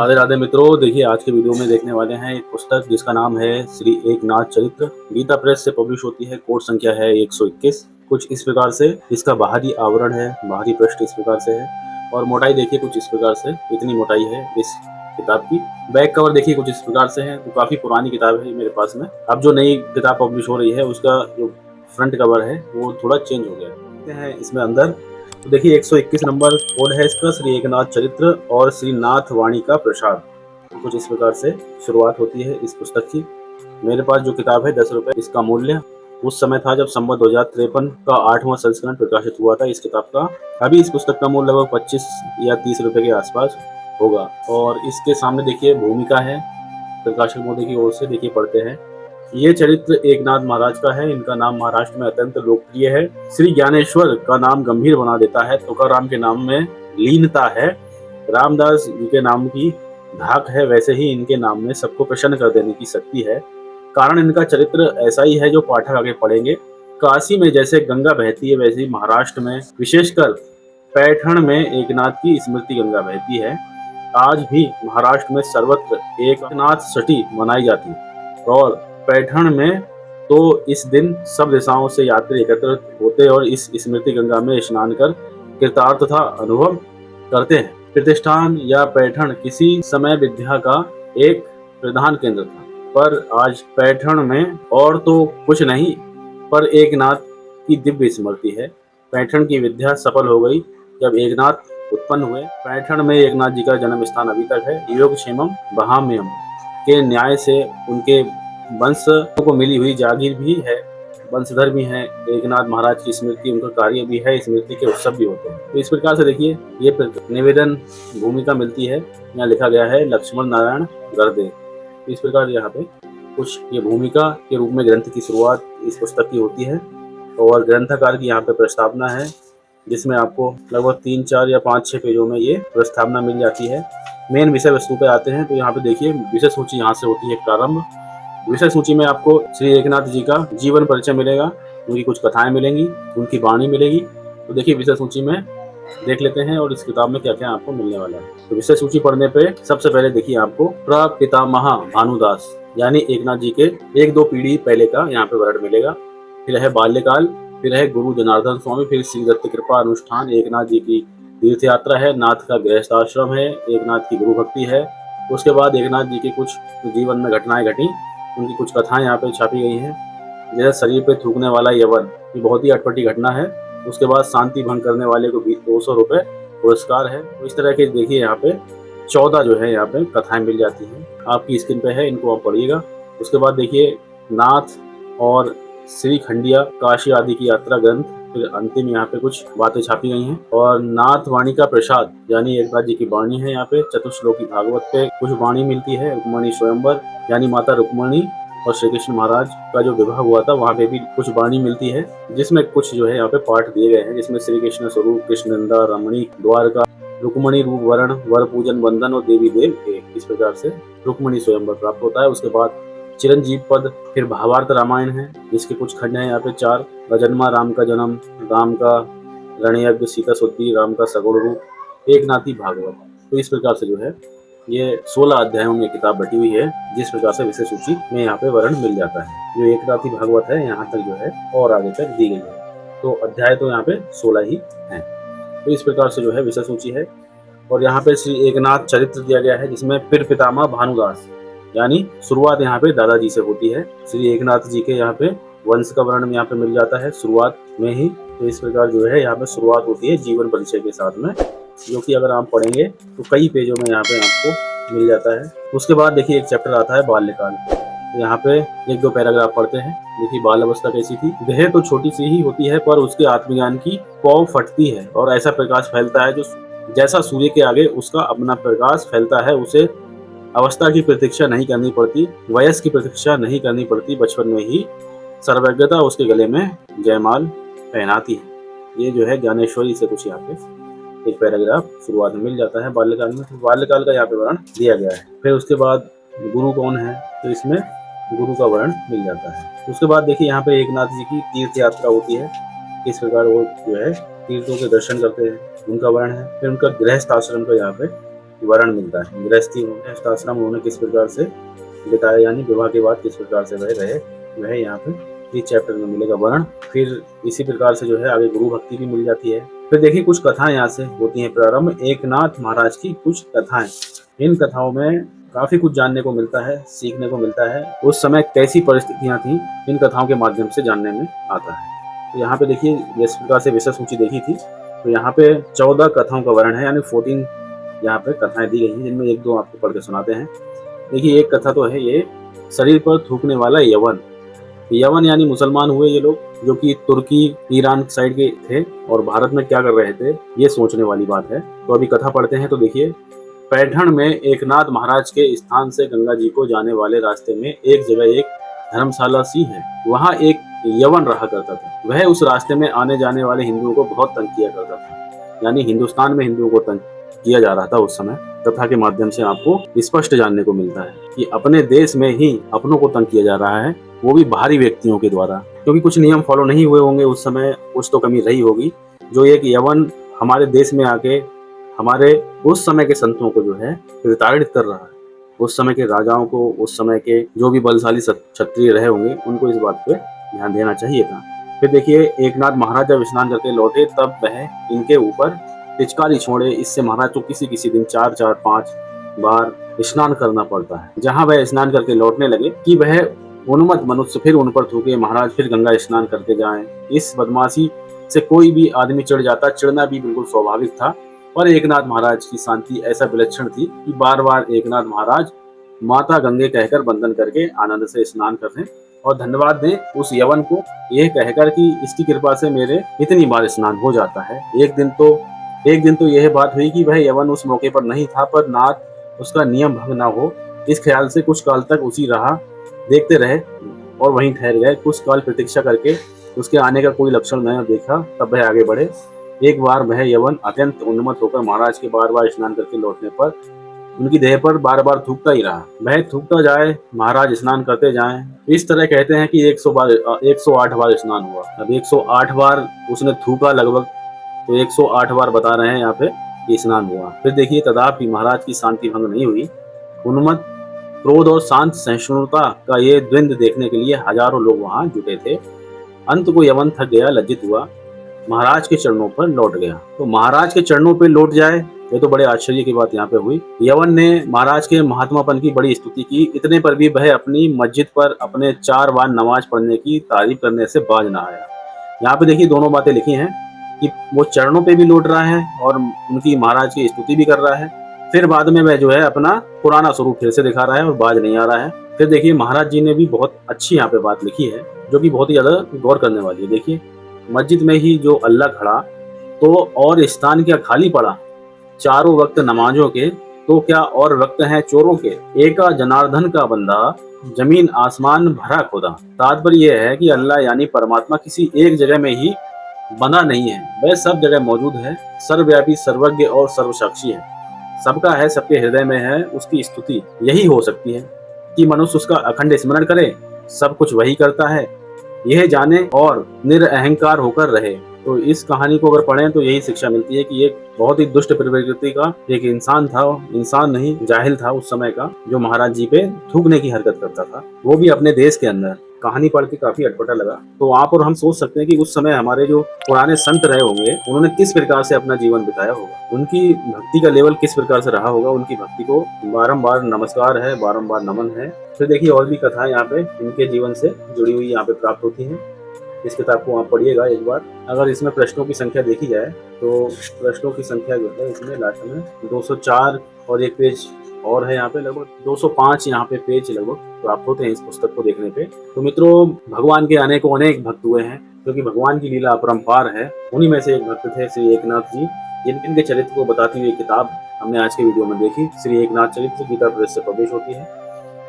राधे राधे मित्रों, देखिए आज के वीडियो में देखने वाले हैं एक पुस्तक जिसका नाम है श्री एकनाथ चरित्र। गीता प्रेस से पब्लिश होती है। कोड संख्या है 121। कुछ इस प्रकार से इसका बाहरी आवरण है, बाहरी पृष्ठ इस प्रकार से है और मोटाई देखिए कुछ इस प्रकार से, इतनी मोटाई है इस किताब की। बैक कवर देखिए कुछ इस प्रकार से है। तो काफी पुरानी किताब है मेरे पास में। अब जो नई किताब पब्लिश हो रही है उसका जो फ्रंट कवर है वो थोड़ा चेंज हो गया है। इसमें अंदर तो देखिए 121 नंबर कोड है इसका, श्री एकनाथ चरित्र और श्री नाथ वाणी का प्रसाद। कुछ इस प्रकार से शुरुआत होती है इस पुस्तक की। मेरे पास जो किताब है 10 रुपए इसका मूल्य उस समय था जब संवत 2053 का 8वां संस्करण प्रकाशित हुआ था इस किताब का। अभी इस पुस्तक का मूल्य लगभग 25 या 30 रुपए के आसपास होगा। और इसके सामने देखिए भूमिका है, प्रकाशक मोदी की ओर से। देखिए पढ़ते हैं। ये चरित्र एकनाथ महाराज का है। इनका नाम महाराष्ट्र में अत्यंत लोकप्रिय है। श्री ज्ञानेश्वर का नाम गंभीर बना देता है। तुकाराम के नाम में लीनता है। रामदास जी के नाम की धाक है, वैसे ही इनके नाम में सबको प्रसन्न कर देने की शक्ति है। कारण इनका चरित्र ऐसा ही है जो पाठक आगे पढ़ेंगे। काशी में जैसे गंगा बहती है वैसे ही महाराष्ट्र में, विशेषकर पैठण में एकनाथ की स्मृति गंगा बहती है। आज भी महाराष्ट्र में सर्वत्र एकनाथ षठी मनाई जाती है और पैठण में तो इस दिन सब दिशाओं से यात्री एकत्र होते और इस स्मृति गंगा में स्नान कर कृतार्थता अनुभव करते हैं। प्रतिष्ठान या पैठण किसी समय विद्या का एक प्रधान केंद्र था, पर आज पैठण में और तो कुछ नहीं पर एकनाथ की दिव्य स्मृति है। पैठण की विद्या सफल हो गई जब एकनाथ उत्पन्न हुए। पैठण में एकनाथ जी का जन्म स्थान अभी तक है। योगक्षेमम बहाम्यम के न्याय से उनके वंश को मिली हुई जागीर भी है, वंशधर भी हैं। एकनाथ महाराज की स्मृति, उनका कार्य भी है, स्मृति के उत्सव भी होते हैं। तो इस प्रकार से देखिए ये निवेदन भूमिका मिलती है। यहाँ लिखा गया है लक्ष्मण नारायण गर्दे। इस प्रकार यहाँ पे कुछ ये भूमिका के रूप में ग्रंथ की शुरुआत इस पुस्तक की होती है और ग्रंथकार की यहाँ पे प्रस्तावना है, जिसमें आपको लगभग 3, 4 या 5, 6 पेजों में ये प्रस्तावना मिल जाती है। मेन विषय वस्तु पे आते हैं तो यहाँ पे देखिए विषय सूची यहाँ से होती है प्रारंभ। विषय सूची में आपको श्री एकनाथ जी का जीवन परिचय मिलेगा, उनकी कुछ कथाएं मिलेंगी, उनकी वाणी मिलेगी। तो देखिए विषय सूची में देख लेते हैं और इस किताब में क्या क्या आपको मिलने वाला है। तो विषय सूची पढ़ने पे सबसे पहले देखिए आपको प्रपितामह भानुदास यानी एकनाथ जी के 1-2 पीढ़ी पहले का यहाँ पे वर्णन मिलेगा। फिर है बाल्यकाल, फिर है गुरु जनार्दन स्वामी, फिर श्री दत्त कृपा अनुष्ठान, एकनाथ जी की तीर्थ यात्रा है, नाथ का गृहस्थ आश्रम है, एकनाथ की गुरु भक्ति है। उसके बाद एकनाथ जी की कुछ जीवन में घटनाएं घटी, उनकी कुछ कथाएं यहाँ पे छापी गई हैं। जैसे शरीर पे थूकने वाला यवन, ये बहुत ही अटपटी घटना है। उसके बाद शांति भंग करने वाले को 200 रुपए पुरस्कार है। तो इस तरह के देखिए यहाँ पे 14 जो है यहाँ पे कथाएं मिल जाती हैं। आपकी स्क्रीन पे है, इनको आप पढ़िएगा। उसके बाद देखिए नाथ और श्री खंडिया काशी आदि की यात्रा ग्रंथ, फिर अंतिम यहाँ पे कुछ बातें छापी गई हैं। और नाथ वाणी का प्रसाद यानी एकनाथ जी की वाणी है। यहाँ पे चतुश्लोकी भागवत पे कुछ वाणी मिलती है। रुक्मणी स्वयंवर यानी माता रुक्मणी और श्री कृष्ण महाराज का जो विवाह हुआ था वहाँ पे भी कुछ वाणी मिलती है, जिसमें कुछ जो है यहाँ पे पाठ दिए गए हैं, जिसमें श्री कृष्ण स्वरूप, कृष्णनंदा, रमणी, द्वारका, रुक्मणी रूप वर्ण, वर पूजन, वंदन और देवी देव। इस प्रकार से रुक्मणी स्वयंवर प्राप्त होता है। उसके बाद चिरंजीव पद, फिर भावार्थ रामायण है जिसके कुछ खंड हैं यहाँ पे 4। गजन्मा, राम का जन्म, राम का रणयज्ञ, सीता सुत्ती, राम का सगुण रूप, एकनाथी भागवत। तो इस प्रकार से जो है ये 16 अध्यायों में किताब बटी हुई है, जिस प्रकार से विषय सूची में यहाँ पे वर्णन मिल जाता है। जो एकनाथी भागवत है यहाँ तक जो है और आगे तक दी गई है। तो अध्याय तो यहाँ पे 16 ही हैं। तो इस प्रकार से जो है विषय सूची है। और यहाँ पे श्री एकनाथ चरित्र दिया गया है, जिसमें फिर पितामह भानुदास यानी शुरुआत यहाँ पे दादाजी से होती है। श्री एकनाथ जी के यहाँ पे वंश का वर्णन यहाँ पे मिल जाता है शुरुआत में ही। तो इस प्रकार जो है यहाँ पे शुरुआत होती है जीवन परिचय के साथ में, जो कि अगर आप पढ़ेंगे तो कई पेजों में यहाँ पे आपको मिल जाता है। उसके बाद देखिए एक चैप्टर आता है बाल्यकाल। तो यहाँ पे 1-2 पैराग्राफ पढ़ते हैं। देखिए बाल अवस्था कैसी थी। देह तो छोटी सी ही होती है पर उसके आत्मज्ञान की पौ फटती है और ऐसा प्रकाश फैलता है जो जैसा सूर्य के आगे उसका अपना प्रकाश फैलता है। उसे अवस्था की प्रतीक्षा नहीं करनी पड़ती, वयस की प्रतीक्षा नहीं करनी पड़ती। बचपन में ही सर्वज्ञता उसके गले में जयमाल पहनाती है। ये जो है ज्ञानेश्वरी से कुछ यहाँ पे एक पैराग्राफ शुरुआत में मिल जाता है बाल्यकाल में। तो बाल्यकाल का यहाँ पे वर्णन दिया गया है। फिर उसके बाद गुरु कौन है, तो इसमें गुरु का वर्णन मिल जाता है। उसके बाद देखिए यहाँ पे एकनाथ जी की तीर्थ यात्रा होती है, किस प्रकार वो जो है तीर्थों के दर्शन करते हैं, उनका वर्णन है। फिर उनका गृहस्थ आश्रम का यहाँ पे वर्ण मिलता है। गृहस्थी उन्होंने आश्रम उन्होंने किस प्रकार से बिताया, यानी विवाह के बाद किस प्रकार से वह रहे, वह यहाँ पे इस चैप्टर में मिलेगा वर्ण। फिर इसी प्रकार से जो है आगे गुरु भक्ति भी मिल जाती है। फिर देखिए कुछ कथाएं यहाँ से होती हैं प्रारंभ, एकनाथ महाराज की कुछ कथाएं। इन कथाओं में काफी कुछ जानने को मिलता है, सीखने को मिलता है, उस समय कैसी परिस्थितियां थी इन कथाओं के माध्यम से जानने में आता है। तो यहाँ पे देखिए जिस प्रकार से विषय सूची देखी थी, तो यहाँ पे 14 कथाओं का वर्णन है, यानी 14 यहाँ पे कथाएं दी गई हैं, जिनमें एक दो आपको पढ़ के सुनाते हैं। देखिए एक कथा तो है ये, शरीर पर थूकने वाला यवन। यवन यानी मुसलमान हुए ये लोग, जो कि तुर्की ईरान साइड के थे और भारत में क्या कर रहे थे, ये सोचने वाली बात है। तो अभी कथा पढ़ते हैं। तो देखिए, पैठण में एकनाथ महाराज के स्थान से गंगा जी को जाने वाले रास्ते में एक जगह एक धर्मशाला सी है। वहाँ एक यवन रहा करता था। वह उस रास्ते में आने जाने वाले हिंदुओं को बहुत तंग किया करता था। यानी हिंदुस्तान में हिंदुओं को तंग किया जा रहा था उस समय। कथा के माध्यम से आपको स्पष्ट जानने को मिलता है कि अपने देश में ही अपनों को तंग किया जा रहा है, वो भी बाहरी व्यक्तियों के द्वारा, क्योंकि कुछ नियम फॉलो नहीं हुए होंगे उस समय, कुछ तो कमी रही होगी। जो एक यवन हमारे देश में आके हमारे उस समय के संतों को जो है प्रताड़ित कर रहा है, उस समय के राजाओं को, उस समय के जो भी बलशाली क्षत्रिय रहे होंगे, उनको इस बात पे ध्यान देना चाहिए था। फिर देखिए, एकनाथ महाराज जब स्नान करके लौटे तब वह इनके ऊपर पिचकारी छोड़े। इससे महाराज को किसी किसी दिन 4-4-5 बार स्नान करना पड़ता है। जहाँ वह स्नान करके लौटने लगे कि वह उन्मत्त मनुष्य फिर उन पर थूके, महाराज फिर गंगा स्नान करके जाएं। इस बदमाशी से कोई भी आदमी चिढ़ जाता, चिढ़ना भी बिल्कुल स्वाभाविक था। पर एकनाथ महाराज की शांति ऐसा विलक्षण थी कि बार बार एकनाथ महाराज माता गंगे कहकर वंदन करके आनंद से स्नान कर रहे और धन्यवाद दें उस यवन को, यह कहकर कि इसकी कृपा से मेरे इतनी बार स्नान हो जाता है। एक दिन तो यह बात हुई कि वह यवन उस मौके पर नहीं था, पर नाथ उसका नियम भंग न हो इस ख्याल से कुछ काल तक उसी राह देखते रहे और वहीं ठहर गए। कुछ काल प्रतीक्षा करके उसके आने का कोई लक्षण न देखा, तब वह आगे बढ़े। एक बार वह यवन अत्यंत उन्मत्त होकर महाराज के बार बार स्नान करके लौटने पर उनकी देह पर बार बार थूकता ही रहा। वह थूकता जाए, महाराज स्नान करते जाएं। इस तरह कहते हैं कि 108 बार स्नान हुआ। अब 108 बार उसने थूका लगभग, तो 108 बार बता रहे हैं यहाँ पे कि स्नान हुआ। फिर देखिए, तथापि महाराज की शांति भंग नहीं हुई। उन्मत्त क्रोध और शांत सहिष्णुता का ये द्वंद्व देखने के लिए हजारों लोग वहां जुटे थे। अंत को यवन थक गया, लज्जित हुआ, महाराज के चरणों पर लौट गया। तो महाराज के चरणों पर लौट जाए, ये तो बड़े आश्चर्य की बात यहाँ पे हुई। यवन ने महाराज के महात्मापन की बड़ी स्तुति की, इतने पर भी वह अपनी मस्जिद पर अपने 4 बार नमाज पढ़ने की तारीफ करने से बाज न आया। यहाँ पे देखिए दोनों बातें लिखी हैं कि वो चरणों पे भी लौट रहा है और उनकी महाराज की स्तुति भी कर रहा है। फिर बाद में वह जो है अपना पुराना स्वरूप फिर से दिखा रहा है और बाज नहीं आ रहा है। फिर देखिए, महाराज जी ने भी बहुत अच्छी यहाँ पे बात लिखी है, जो कि बहुत ही ज्यादा गौर करने वाली है। देखिए, मस्जिद में ही जो अल्लाह खड़ा, तो और स्थान क्या खाली पड़ा, चारों वक्त नमाजों के, तो क्या और वक्त हैं चोरों के। एका जनार्दन का बंदा, जमीन आसमान भरा खुदा। तात्पर्य यह है कि अल्लाह यानी परमात्मा किसी एक जगह में ही बंधा नहीं है, वह सब जगह मौजूद है, सर्वव्यापी, सर्वज्ञ और सर्वसाक्षी है, सबका है, सबके हृदय में है। उसकी स्तुति यही हो सकती है कि मनुष्य उसका अखंड स्मरण करे, सब कुछ वही करता है, यह जाने और निरअहंकार होकर रहे। तो इस कहानी को अगर पढ़ें तो यही शिक्षा मिलती है कि एक बहुत ही दुष्ट प्रवृत्ति का एक इंसान था, इंसान नहीं जाहिल था उस समय का, जो महाराज जी पे थूकने की हरकत करता था, वो भी अपने देश के अंदर। कहानी पढ़ के काफी अटपटा लगा। तो वहाँ पर हम सोच सकते हैं कि उस समय हमारे जो पुराने संत रहे होंगे, उन्होंने किस प्रकार से अपना जीवन बिताया होगा, उनकी भक्ति का लेवल किस प्रकार से रहा होगा। उनकी भक्ति को बारंबार नमस्कार है, बारंबार नमन है। फिर देखिए, और भी कथाएं यहाँ पे इनके जीवन से जुड़ी हुई यहाँ पे प्राप्त होती हैं। इस किताब को आप पढ़िएगा एक बार। अगर इसमें प्रश्नों की संख्या देखी जाए तो प्रश्नों की संख्या जो है इसमें लास्ट में 204 और एक पेज और है, यहाँ पे लगभग 205 यहाँ पे पेज लगभग प्राप्त होते हैं इस पुस्तक को देखने पे। तो मित्रों, भगवान के आने को अनेक भक्त हुए हैं, क्योंकि भगवान की लीला अपरंपार है। उन्हीं में से एक भक्त थे श्री एकनाथ जी, जिनके चरित्र को बताती हुई किताब हमने आज के वीडियो में देखी। श्री एकनाथ चरित्र गीता प्रेस से पब्लिश होती है।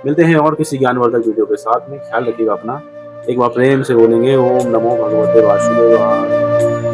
मिलते हैं और किसी ज्ञानवर्धक वीडियो के साथ में। ख्याल रखिएगा अपना। एक बार प्रेम से बोलेंगे, ओम नमो भगवते वासुदेवाय।